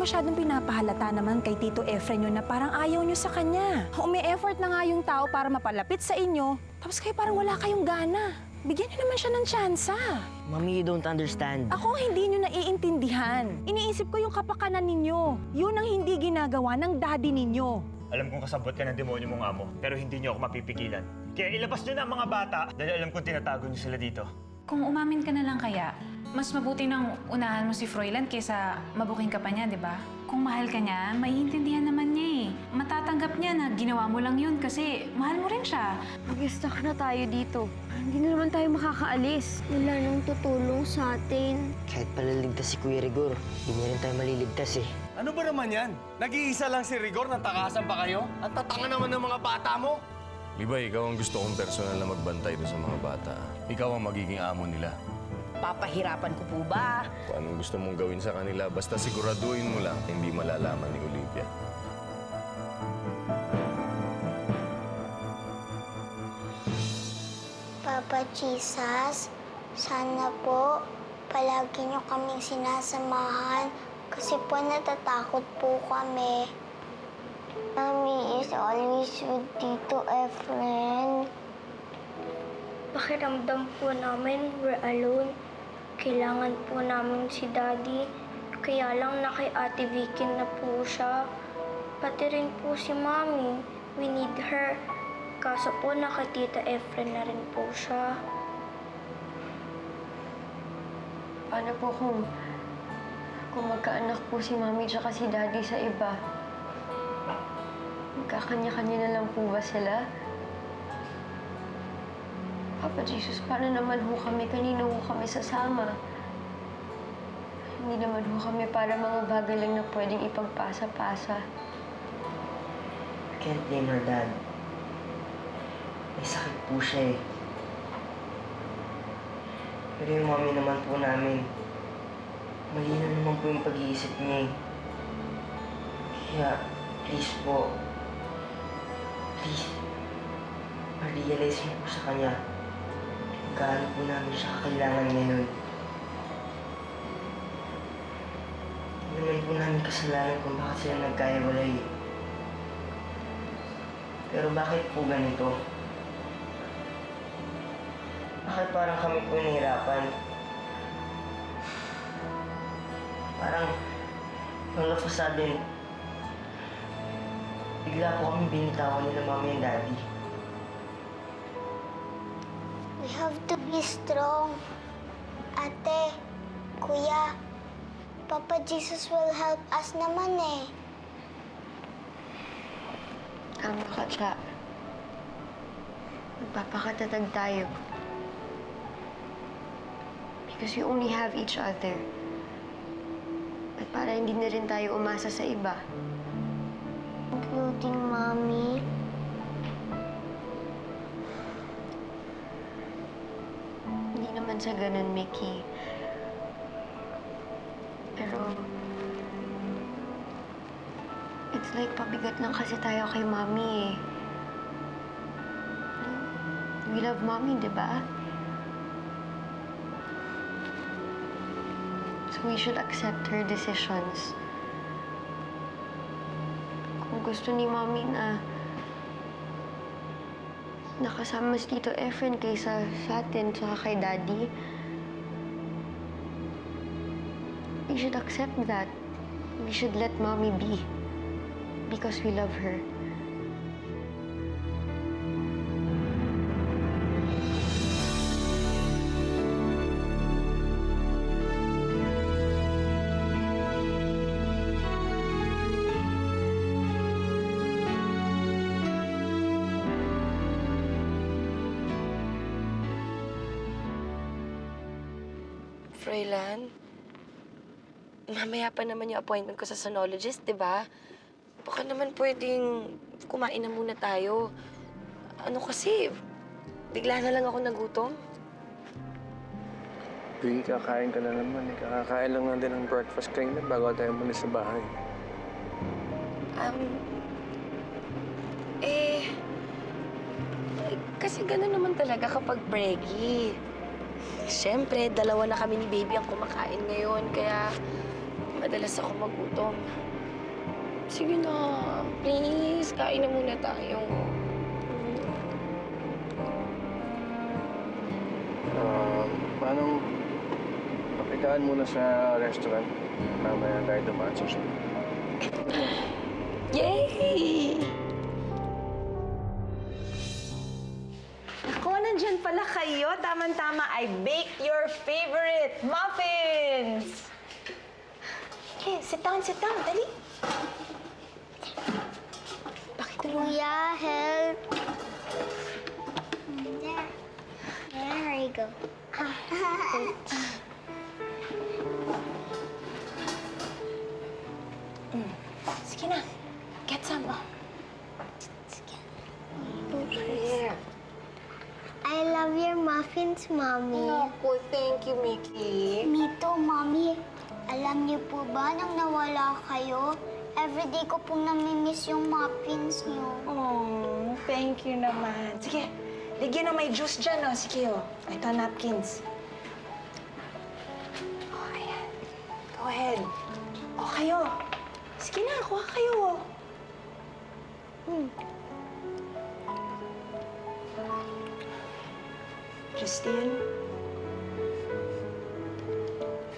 masyadong pinapahalata naman kay Tito Efren yun na parang ayaw nyo sa kanya. Umi-effort na nga yung tao para mapalapit sa inyo, tapos kayo parang wala kayong gana. Bigyan nyo naman siya ng tsansa. Mami, you don't understand. Ako hindi nyo naiintindihan. Iniisip ko yung kapakanan ninyo. Yun ang hindi ginagawa ng daddy ninyo. Alam kong kasabot ka ng demonyo mong amo, pero hindi niyo ako mapipigilan. Kaya ilabas niyo na ang mga bata dahil alam kong tinatago niyo sila dito. Kung umamin ka na lang kaya, mas mabuti nang unahan mo si Froilan kaysa mabuking ka pa niya, di ba? Kung mahal ka niya, maiintindihan naman niya eh. Matatanggap niya na ginawa mo lang yun kasi mahal mo rin siya. Mag-stuck na tayo dito. Hindi na naman tayo makakaalis. Wala nang tutulong sa atin. Kahit palaligtas si Kuya Rigor, hindi na rin tayo maliligtas eh. Ano ba naman yan? Nag-iisa lang si Rigor, natakasan pa kayo? Ang tatanga naman ng mga bata mo! Libay, ikaw ang gusto kong personal na magbantay doon sa mga bata. Ikaw ang magiging amo nila. Papahirapan ko po ba? Kung anong gusto mong gawin sa kanila, basta siguraduhin mo lang hindi malalaman ni Olivia. Papa Jesus, sana po palagi niyo kaming sinasamahan kasi po natatakot po kami. Mommy is always with Tito Efren. Pakiramdam po namin we're alone. Kailangan po namin si Daddy. Kaya lang na kay Ate Vicky na po siya. Pati rin po si Mommy. We need her. Kaso po naka Tita Efren na rin po siya. Paano po kung magkaanak po si Mami tsaka si Daddy sa iba? Magkakanya-kanya na lang po ba sila? Papa Jesus, paano naman ho kami? Kanino ho kami sasama? Hindi naman ho kami para mga bagay lang na pwedeng ipagpasa-pasa. Can't blame her dad. May sakit po siya eh. Pero yung mami naman po namin, mali na naman po yung pag-iisip niya eh. Kaya, please po, please, ma-realize niyo po sa kanya kung gaano po namin siya kakailangan ngayon. Hindi naman po namin kasalanan kung bakit sila nagkaiwalay eh. Pero bakit po ganito? Bakit parang kami po nahihirapan? Parang, all of a sudden, bigla po kami binitawan nila mami and daddy. We have to be strong. Ate, Kuya, Papa Jesus will help us naman eh. Tama ka, Cha. Magpapakatatag tayo. Because we only have each other. At para hindi na rin tayo umasa sa iba. Including Mommy. Hindi naman sa ganun, Mickey. Pero... it's like pabigat lang kasi tayo kay Mommy eh. We love Mommy, di ba? So we should accept her decisions. Kung gusto ni Mommy na nakasama si Tito Efren kaysa sa atin tsaka kay Daddy, we should accept that. We should let Mommy be. Because we love her. Froilan, mamaya pa naman yung appointment ko sa sonologist, di ba? Baka naman pwedeng kumain na muna tayo. Ano kasi, bigla na lang ako nagutom. Hindi, kakain ka na naman eh. Kakakain lang natin ng breakfast kanina bago tayo muna sa bahay. Kasi gano'n naman talaga kapag breggy. Siyempre, dalawa na kami ni Baby ang kumakain ngayon, kaya madalas ako magutom. Sige na, please. Kain na muna tayo. Paano papitaan muna sa restaurant? Mamaya tayo dumaan sa shop. Yay! Ako, nandyan pala kayo. Tama-tama, I baked your favorite muffins! Okay, sit down, dali. Kuya, help. There. There you go. Sige na, get some. Oh. I love your muffins, Mommy. Naku, thank you, Mickey. Me too, Mommy. Alam niyo po ba, nang nawala kayo, everyday ko pong namimiss yung muffins niyo. Oh, thank you naman. Sige, ligyan na may juice dyan, oh. Sige, oh. Ito, napkins. Oh, ayan. Go ahead. Oh, kayo. Sige na, kuha kayo, oh. Justine?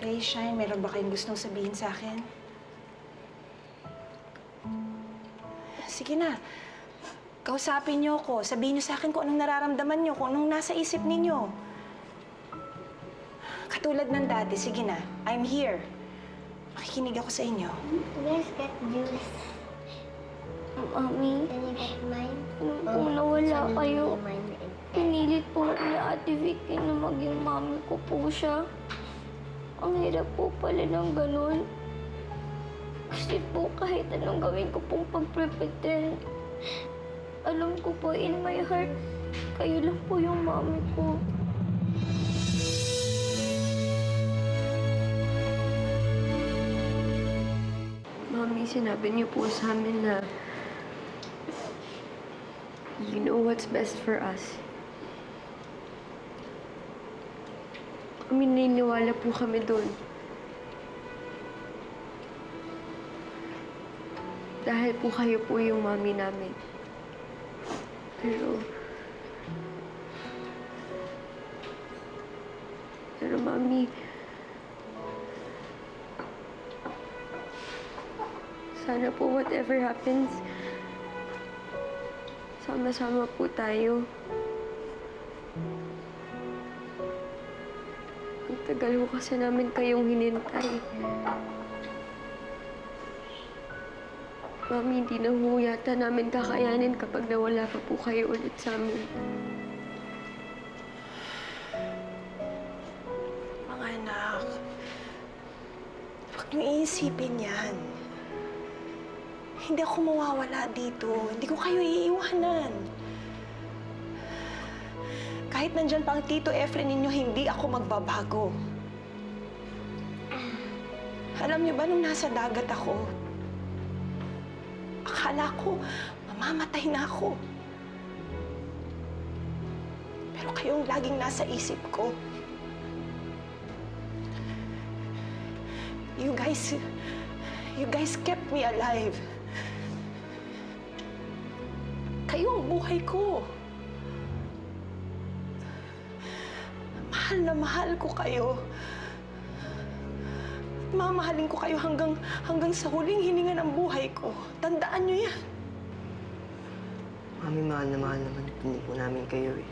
Faye, Shine, meron ba kayong gustong sabihin sa akin? Sige na. Kausapin niyo ako. Sabihin niyo sa akin kung anong nararamdaman niyo, kung anong nasa isip ninyo. Katulad ng dati, sige na. I'm here. Makikinig ako sa inyo. Let's get juice. Mommy, can you get mine? Nung nawala kayo, pinilit po ni Ate Vicky na maging mami ko po siya. Ang hirap po pala ng ganun. Kasi po kahit anong gawin ko pong pag-pretend, alam ko po in my heart, kayo lang po yung mami ko. Mami, sinabi niyo po sa amin na you know what's best for us. Kami naniniwala po kami doon. Dahil po kayo po yung mami namin. Pero mami, sana po whatever happens, sama-sama po tayo. Ang tagal ko kasi namin kayong hinintay. Mami, hindi na ho yata namin kakayanin kapag nawala pa po kayo ulit sa amin. Mga anak, huwag niyo iisipin yan. Hindi ako mawawala dito. Hindi ko kayo iiwanan. Kahit nandyan pa ang Tito Efren ninyo, hindi ako magbabago. Alam niyo ba, nung nasa dagat ako, akala ko mamamatay na ako. Pero kayong laging nasa isip ko. You guys kept me alive. Kayo ang buhay ko. Mahal na mahal ko kayo. Mamahalin ko kayo hanggang sa huling hininga ng buhay ko. Tandaan niyo yan. Mami, mahal na mahal naman hindi po namin kayo eh.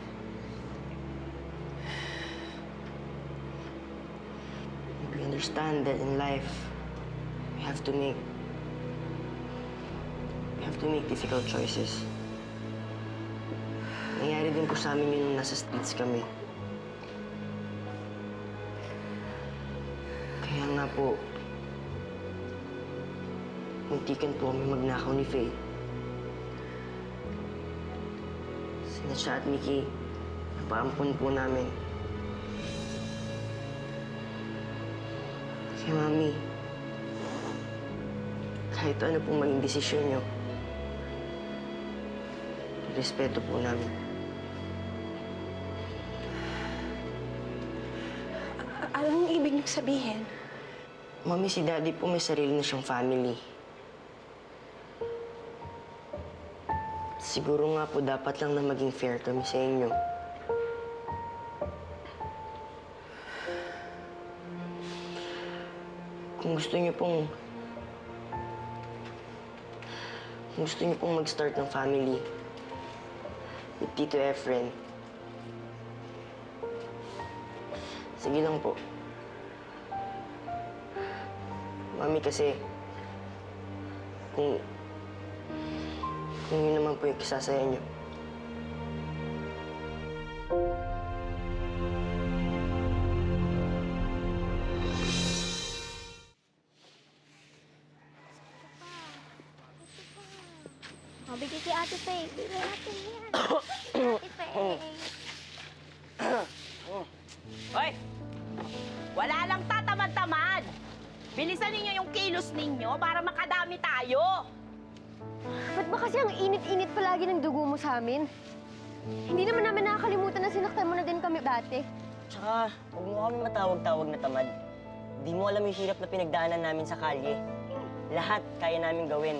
We understand that in life, we have to make difficult choices. Nangyari din po sa amin yun nung nasa streets kami. Kaya nga po, muntikan po kami magnakaw ni Faye. Sina siya at Mickey, napaampun po namin. Kaya Mami, kahit ano pong maging desisyon niyo, respeto po namin. Anong ibig niyong sabihin? Mami, si Daddy po may sarili na siyang family. Siguro nga po dapat lang na maging fair kami sa inyo. Kung gusto niyo pong mag-start ng family with Tito Efren, sige lang po. Mami, kasi kung yun naman po yung kisasaya niyo. O, bigay kay Ate Faye. Bigay natin yan. Ate Faye. Hoy! Wala lang tatamad-tamad! Bilisan ninyo yung kilos ninyo para makadami tayo! Ba't ba kasi ang init-init palagi ng dugo mo sa amin? Hindi naman namin nakakalimutan na sinaktan mo na din kami dati. Tsaka, huwag mo kami matawag-tawag na tamad. Di mo alam yung hirap na pinagdaanan namin sa kalye. Lahat kaya namin gawin.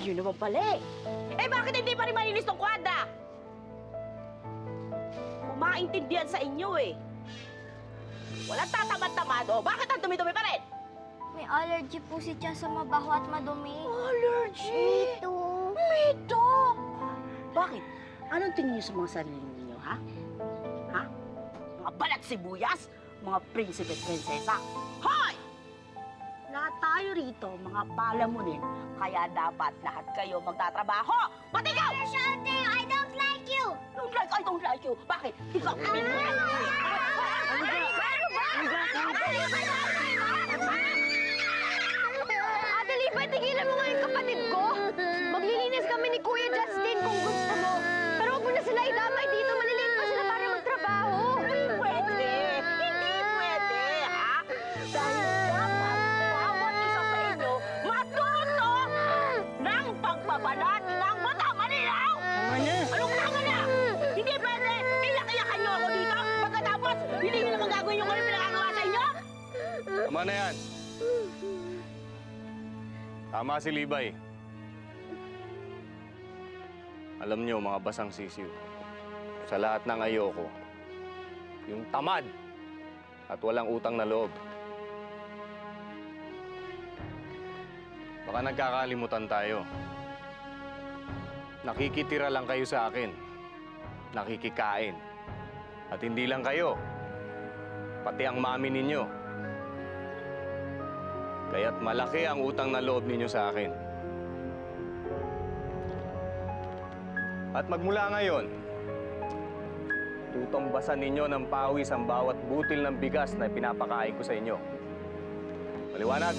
Yun naman pala eh! Eh bakit hindi pa rin malinis tong kwadra? Kumaintindihan sa inyo eh. Walang tatamad-tamad o bakit ang dumi-dumi pa rin? May allergy po si Tiyan sa mabaho at madumi. Allergy! Ito. Mito! Bakit? Anong tingin niyo sa mga sarili ninyo, ha? Ha? Mga balat sibuyas? Mga prinsipe at prinsesa? Hoy! Lahat tayo rito, mga palamunin. Kaya dapat lahat kayo magtatrabaho. Pati ikaw! I don't like you! I don't like you. Bakit? Ikaw! Ate Lipa, tigilan mo nga yung kapatid ko. Maglilinis kami ni Kuya Justin kung gusto mo. Pero huwag mo na sila idamay dito. Maliliit pa sila para magtrabaho. Pwede! Hindi pwede, ha? Dahil dapat bawat isa sa inyo matuto ng pagbabalat ng mata. Malinaw! Tama na! Anong tama na? Hindi pwede! Iyak-iyakan niyo ako dito pagkatapos hindi niyo naman gagawin yung kami pinakagawa sa inyo? Tama na yan. Tama si Libay. Alam niyo, mga basang sisiw, sa lahat ng ayoko, yung tamad at walang utang na loob. Baka nagkakalimutan tayo. Nakikitira lang kayo sa akin. Nakikikain. At hindi lang kayo, pati ang mami ninyo. Kaya't malaki ang utang na loob ninyo sa akin. At magmula ngayon, tutumbasan ninyo ng pawis ang bawat butil ng bigas na pinapakain ko sa inyo. Maliwanag?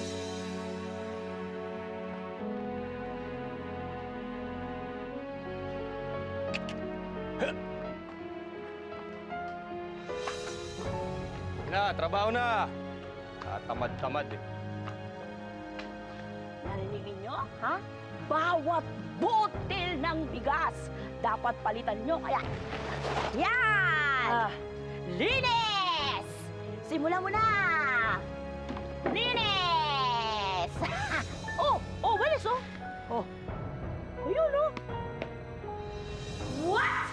Na, trabaho na! Tamad-tamad eh. Narinig ninyo, ha? Bawat butil ng bigas dapat palitan nyo. Kaya, yan! Linis! Simulan mo na! Linis! oh, walis oh! Oh, ayun oh! What?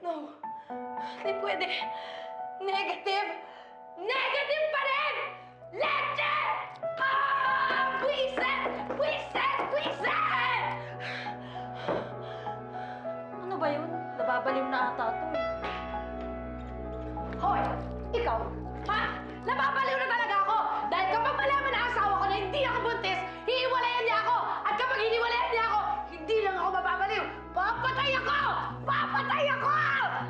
No. Hindi pwede. Negative! Negative pa rin! Leche! Ah! Buisit! Buisit! Buisit! Ano ba yun? Nababaliw na ata ito eh. Hoy! Ikaw? Ha? Nababaliw na talaga ako! Dahil kapag malaman ng asawa ko na hindi ako buntis, hihiwalayan niya ako! At kapag hiniwalayan niya ako, hindi lang ako mababaliw! Papatay ako! Papatay ako!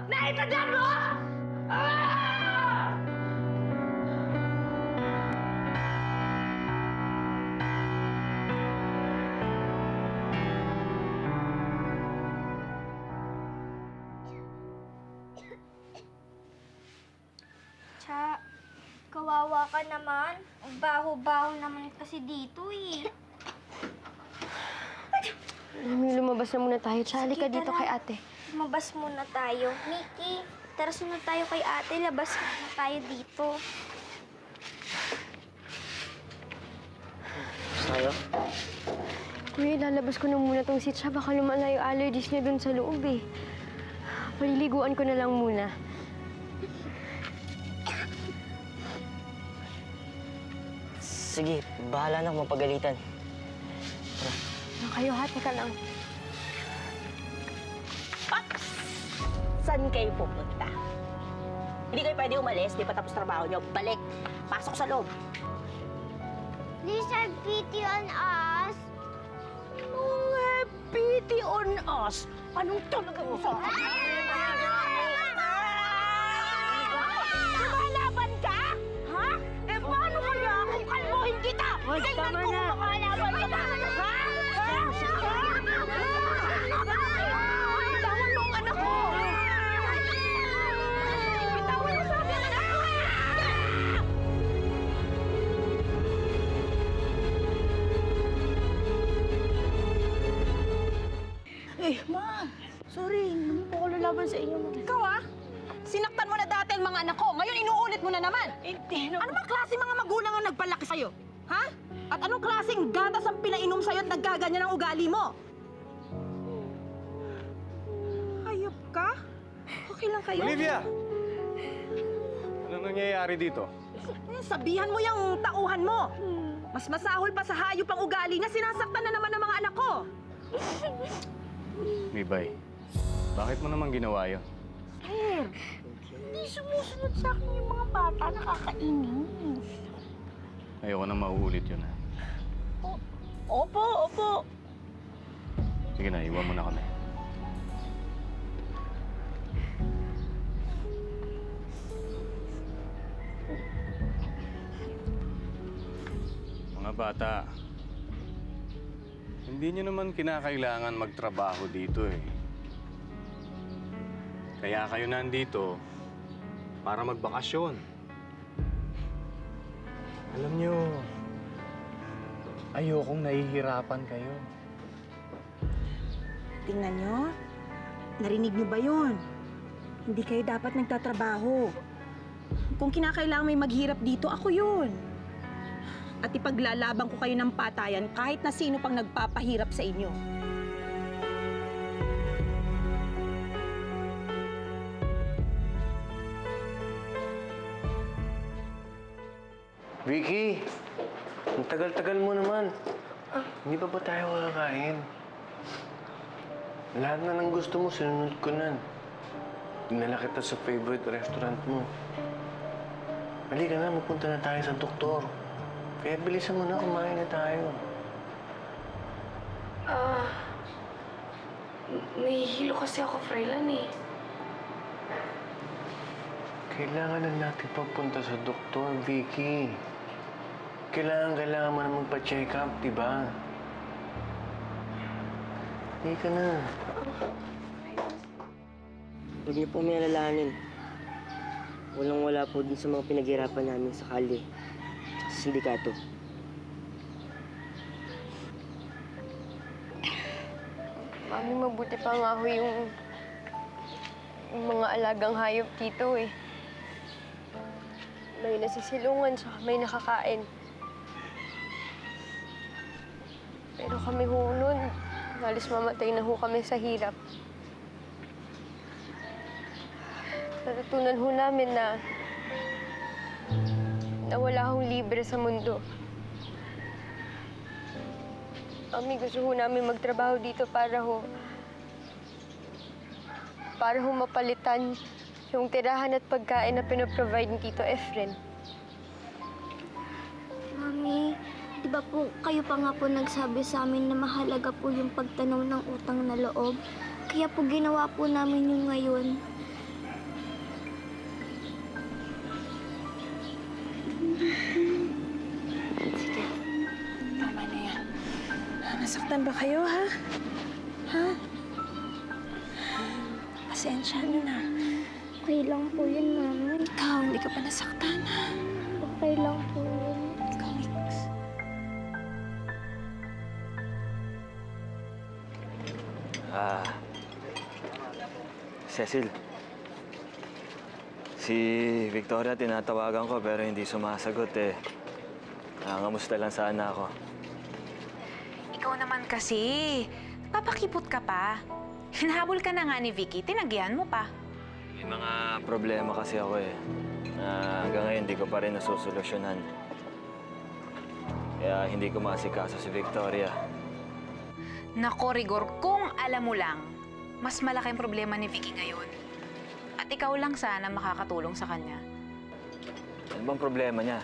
Naintindihan mo? Ah! Cha, kawawa ka naman. Ang baho-baho naman kasi dito eh. Lumabas na muna tayo. Tsali ka Sige, dito tara. kay ate. Lumabas muna tayo. Mickey, tara sunod tayo kay ate. Labas muna tayo dito. tayo? Kuya, ilalabas ko na muna tong sitsa. Baka lumala yung allergies niya dun sa loob eh. Paliliguan ko na lang muna. Sige, bahala na kung mapagalitan. Ano kayo ha? Teka lang. Paps! Saan kayo pupunta? Hindi kayo pwede umalis, di pa tapos trabaho niyo. Balik! Pasok sa loob! Please have pity on us. Mga pity on us! Anong talaga mo sa akin? Lumalaban ka? Ha? Eh, paano kaya kung kalmohin kita? Tingnan ko kung lumalaban ka ba? Ha? Bitawan mo ang anak ko! Bitawan mo sabi ang anak ko! Eh, ma! Sorry, hindi po ako lalaban sa inyo. Ikaw ah! Sinaktan mo na dati ang mga anak ko. Ngayon inuulit mo na naman. Hindi na. Ano bang klase mga magulang ang nagpalaki sa'yo? Ha? At anong klaseng gatas ang pinainom sa'yo at nagkaganyan ang ugali mo? Hayop ka? Okay lang kayo? Olivia! Ano nangyayari dito? Sabihan mo yung tauhan mo. Mas masahol pa sa hayop ang ugali na sinasaktan na naman ng mga anak ko. Mibay, bakit mo naman ginawa yun? Sir, hindi sumusunod sa akin yung mga bata. Nakakainis. Ayoko na mauulit yun, ha? Opo. Sige na, iwan mo na kami. Mga bata, hindi nyo naman kinakailangan magtrabaho dito eh. Kaya kayo nandito para magbakasyon. Alam nyo, ayokong nahihirapan kayo. Tingnan nyo. Narinig nyo ba yun? Hindi kayo dapat nagtatrabaho. Kung kinakailangan may maghirap dito, ako yun. At ipaglalaban ko kayo ng patayan kahit na sino pang nagpapahirap sa inyo. Vicky! Ang tagal-tagal mo naman. Hindi pa ba tayo kakain? Lahat na ng gusto mo, sinunod ko na. Dinala kita sa favorite restaurant mo. Halika na, magpunta na tayo sa doktor. Kaya bilisan mo na, kumain na tayo. Nahihilo kasi ako, Froilan eh. Kailangan na natin pagpunta sa doktor, Vicky. Kailangan mo na magpa-check up, di ba? Halika na. Huwag niyo po may alalahanin. Walang-wala po din sa mga pinaghirapan namin sa kalye at sa sindikato. Mami, mabuti pa nga ho yung mga alagang hayop dito eh. May nasisilungan, saka may nakakain. Pero kami ho nun, halos mamatay na ho kami sa hirap. Natutunan ho namin na wala hong libre sa mundo. Mami, gusto ho namin magtrabaho dito para ho mapalitan yung tirahan at pagkain na pinaprovide ni Tito Efren. Mami, di ba po kayo pa nga po nagsabi sa amin na mahalaga po yung pagtanaw ng utang na loob? Kaya po ginawa po namin yung ngayon. Sige, tama na yan. Nasaktan ba kayo, ha? Ha? Pasensya na. Okay lang po yun, Mami. Ikaw, hindi ka pa nasaktan, ha? Okay lang po yun. Ikaw, Mix. Cecil. Si Victoria tinatawagan ko pero hindi sumasagot eh. Nangangamusta lang sana ako. Ikaw naman kasi. Papakipot ka pa. Hinahabol ka na nga ni Vicky, tinagyan mo pa. May mga problema kasi ako eh. Hanggang ngayon, hindi ko pa rin nasusolusyonan. Kaya hindi ko maasikaso si Victoria. Nako, Rigor, kung alam mo lang, mas malaki ang problema ni Vicky ngayon. At ikaw lang sana makakatulong sa kanya. Ano bang problema niya?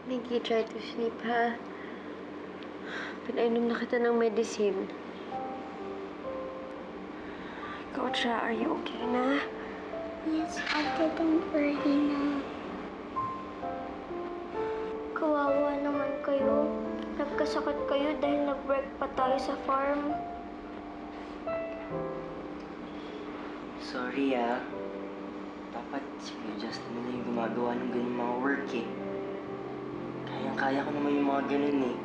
Nikki, try to sleep, ha? Pinainom na kita ng medicine. Ikaw, Cha, are you okay na? Yes, ate, don't worry na. Kawawa naman kayo. Nagkasakit kayo dahil nag-break pa tayo sa farm. Sorry Dapat si Kuya Justin na yung gumagawa ng ganyung mga work eh. Kayang-kaya ko naman yung mga ganun eh.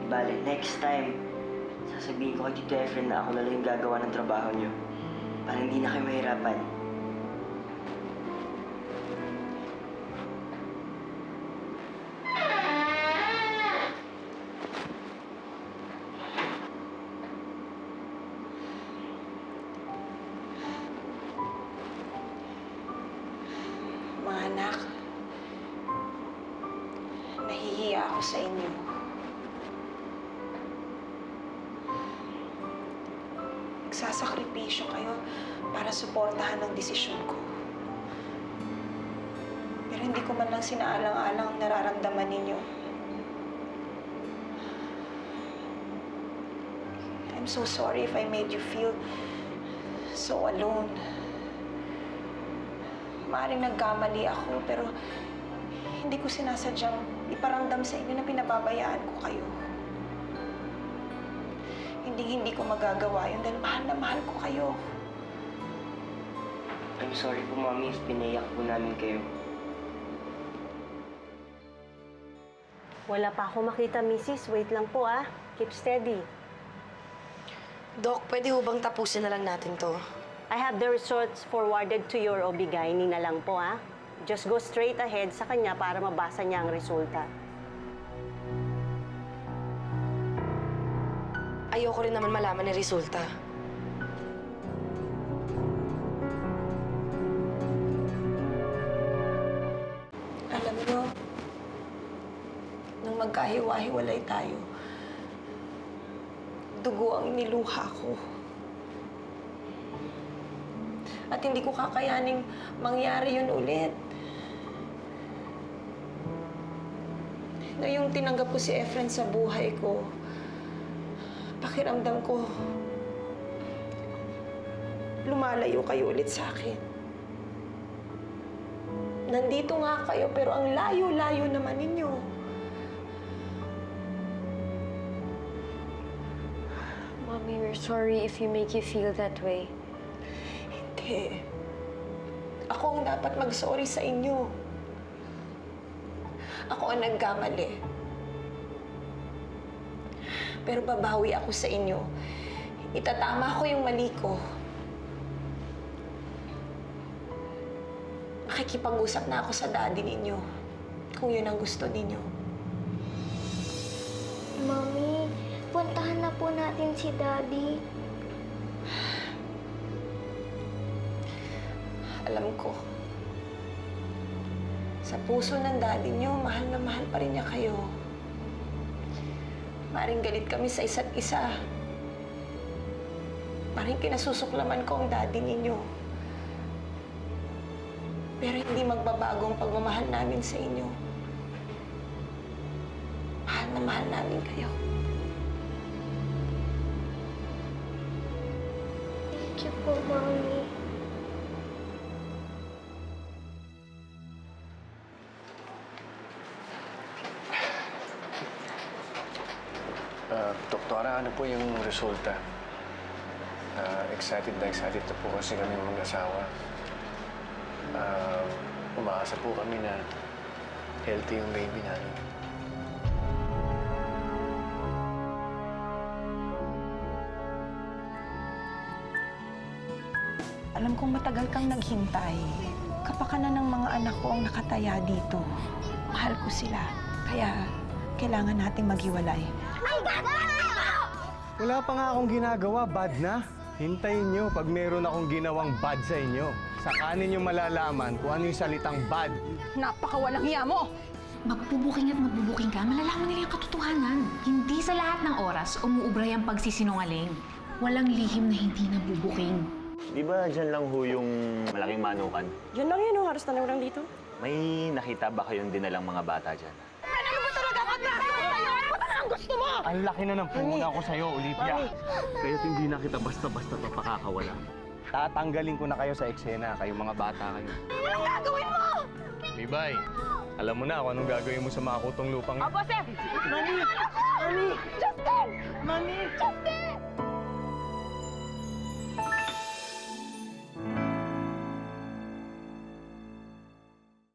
Bale, next time, sasabihin ko kay Tito Efren na ako na lang yung gagawa ng trabaho niyo. Para hindi na kayo mahirapan. Mga anak, nahihiya ako sa inyo. Nagsasakripisyo kayo para suportahan ang desisyon ko. Pero hindi ko man lang sinaalang-alang ang nararamdaman ninyo. I'm so sorry if I made you feel so alone. Maaaring nagkamali ako, pero hindi ko sinasadyang iparamdam sa inyo na pinababayaan ko kayo. Hindi ko magagawa yun dahil mahal na mahal ko kayo. I'm sorry po, Mami, if pinayak po namin kayo. Wala pa ako makita, Mrs. Wait lang po, ah. Keep steady. Doc, pwede ho bang tapusin na lang natin to? I have the results forwarded to your OB-GYN na lang po, ah. Just go straight ahead sa kanya para mabasa niya ang resulta. Ayoko rin naman malaman ang resulta. Alam niyo, nung magkahiwa-hiwalay tayo, dugo ang niluha ko. At hindi ko kakayaning mangyari yun ulit. Ngayong tinanggap ko si Efren sa buhay ko, pakiramdam ko, lumalayo kayo ulit sa akin. Nandito nga kayo, pero ang layo-layo naman ninyo. Mommy, we're sorry if you make you feel that way. Hindi. Ako ang dapat mag-sorry sa inyo. Ako ang nagkamali. Pero babawi ako sa inyo. Itatama ko yung mali ko. Makikipag-usap na ako sa daddy ninyo. Kung yun ang gusto ninyo. Mami, puntahan na po natin si Daddy. Alam ko, sa puso ng daddy niyo, mahal na mahal pa rin niya kayo. Maring galit kami sa isa't isa. Maring kinasusuklaman ko ang daddy ninyo. Pero hindi magbabago ang pagmamahal namin sa inyo. Mahal na mahal namin kayo. Thank you po, Mami. Doktora, ano po yung resulta? Excited na po kasi kami mag-asawa. Umaasa po kami na healthy yung baby namin. Alam kong matagal kang naghintay. Kapakanan ng mga anak ko ang nakataya dito. Mahal ko sila. Kaya, kailangan nating maghiwalay. Wala pa nga akong ginagawa, bad na. Hintayin nyo pag meron akong ginawang bad sa inyo. Saka ninyo malalaman kung ano yung salitang bad. Napakawalang hiya mo! Magbubuking at magbubuking ka, malalaman nila yung katotohanan. Hindi sa lahat ng oras umuubra yung pagsisinungaling. Walang lihim na hindi nabubuking. Di ba dyan lang ho yung malaking manukan? Yun lang yun, halos na lang dito. May nakita ba kayong dinalang mga bata dyan? Ano ba talaga ako nakakita sa'yo? Ano ang gusto mo? Ang laki na ng pumuna ko sa'yo, Olivia. Kaya't hindi na kita basta-basta papakakawala. Tatanggalin ko na kayo sa eksena, kayong mga bata kayo. Anong gagawin mo? Bibay, alam mo na kung anong gagawin mo sa mga kutong lupang. Opo, sir! Mami! Mami! Justin! Mami! Justin!